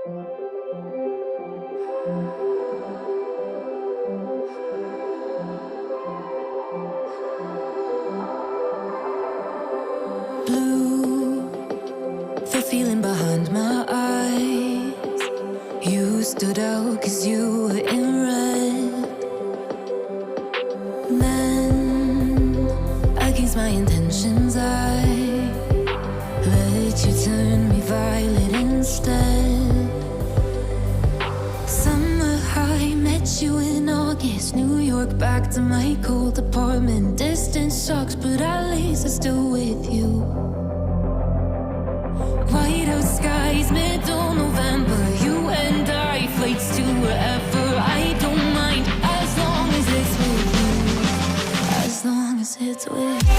Blue, the feeling behind my eyes. You stood out 'cause you were in red. Then, against my intentions, I let you turn me violet instead. Summer high, met you in August. New York, back to my cold apartment. Distance sucks, but at least I'm still with you. Whiteout skies, middle November. You and I, flights to wherever. I don't mind, as long as it's with you. As long as it's with you.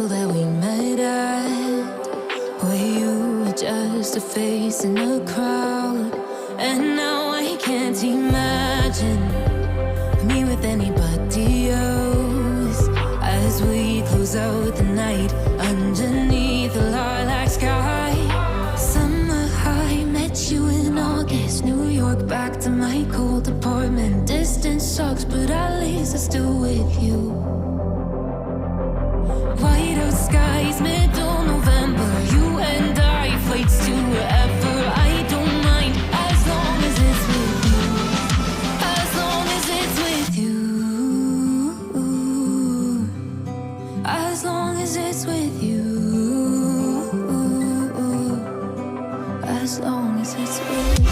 That we met at, where you were just a face in a crowd. And now I can't imagine me with anybody else. As we close out the night underneath the lilac sky. Summer high, met you in August. New York, back to my cold apartment. Distance sucks, but at least I'm still with you. Whiteout skies, middle November. You and I, flights to wherever. I don't mind, as long as it's with you. As long as it's with you. As long as it's with you. As long as it's with you.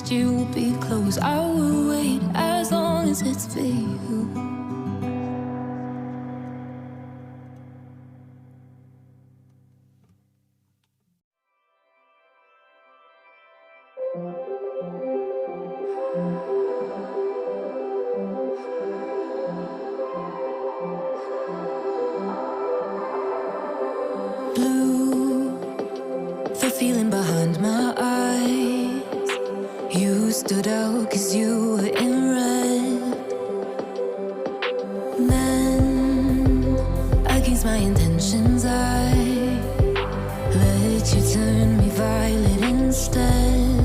You'll be close. I will wait as long as it's for you. Blue, the feeling behind my eyes. You stood out 'cause you were in red. Then, against my intentions, I let you turn me violet instead.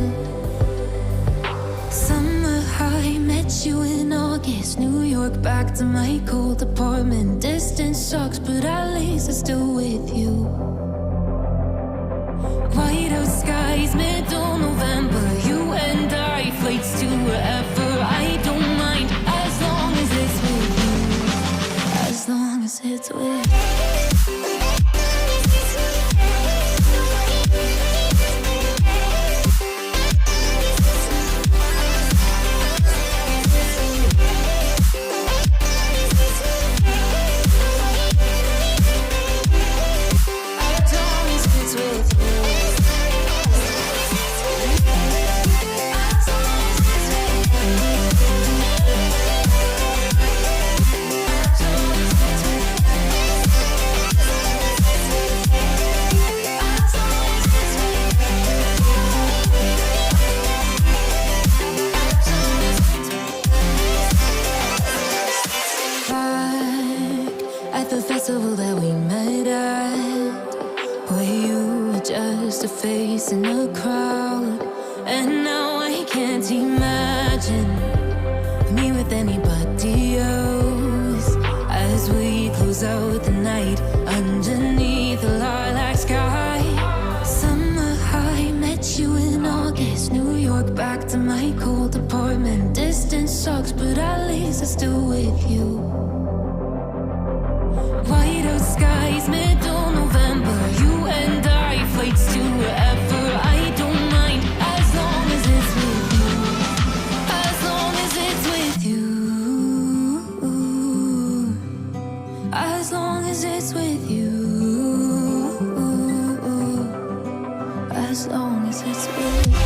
Summer high, met you in August. New York, back to my cold apartment. Distance sucks, but at least I'm still with you. Whiteout skies, middle November. You and I, flights to wherever. I don't mind, as long as it's with you. As long as it's with you. just a face in a crowd. And now I can't imagine me with anybody else. As we close out the night underneath the lilac sky. Summer high, met you in August. New York, back to my cold apartment. Distance sucks, but at least I'm still with you. White out skies, middle November. You and I, flights to wherever. I don't mind, as long as it's with you. As long as it's with you. As long as it's with you. As long as it's with you.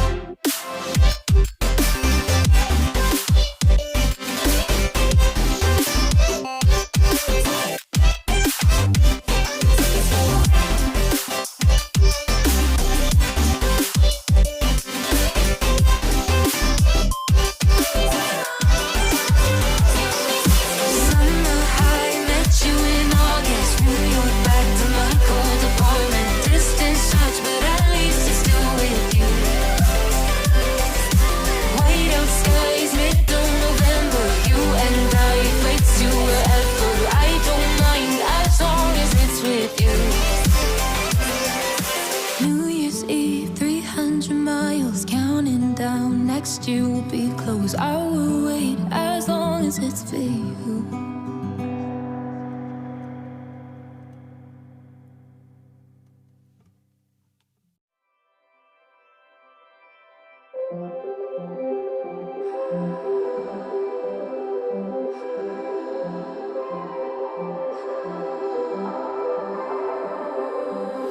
You will be close. I will wait as long as it's for you.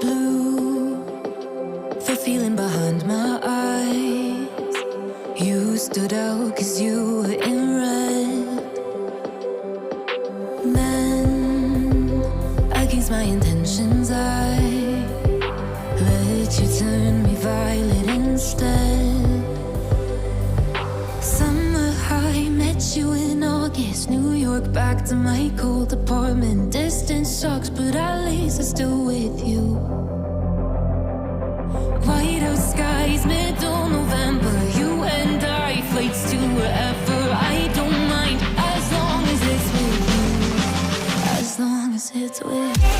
Blue, the feeling behind my eyes. You stood out 'cause you were in red. Men, against my intentions, I let you turn me violet instead. Summer high, met you in August. New York, back to my cold apartment. Distance sucks, but at least I'm still with you. White out skies, middle November. You and I, flights to wherever. I don't mind, as long as it's with you. As long as it's with you.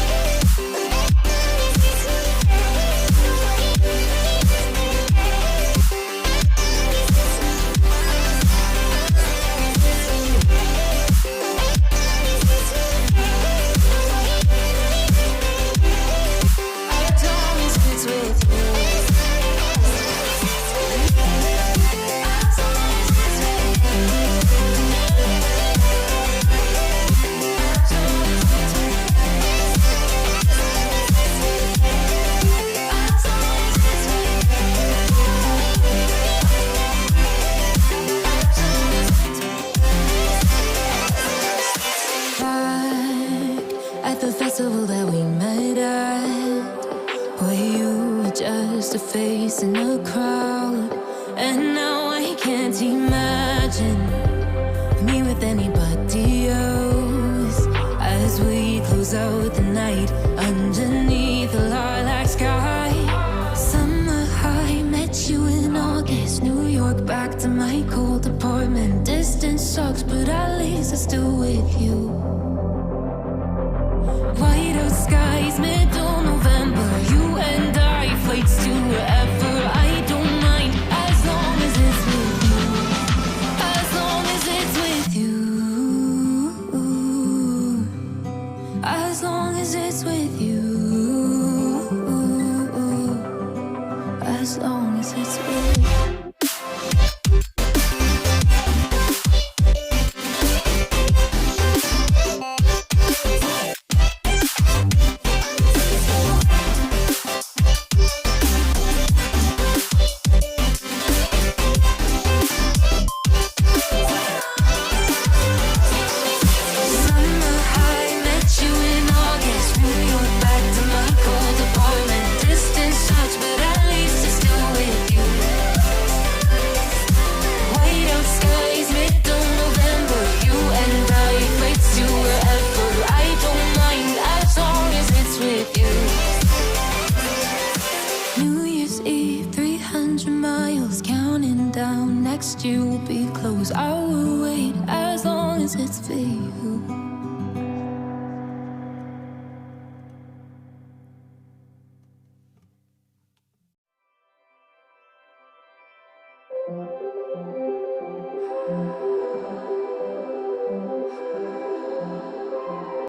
That we met at, where you were just a face in a crowd. And now I can't imagine me with anybody else. As we close out the night underneath the lilac sky. Summer high, met you in August. New York, back to my cold apartment. Distance sucks, but at least I'm still with you. White out skies, middle November. You and I, flights to wherever. I don't mind, as long as it's with you. As long as it's with you. As long as it's with you. As long as it's with you. Back to my cold apartment. Distance sucks, but at least it's still with you. you'll be close. I will wait as long as it's for you.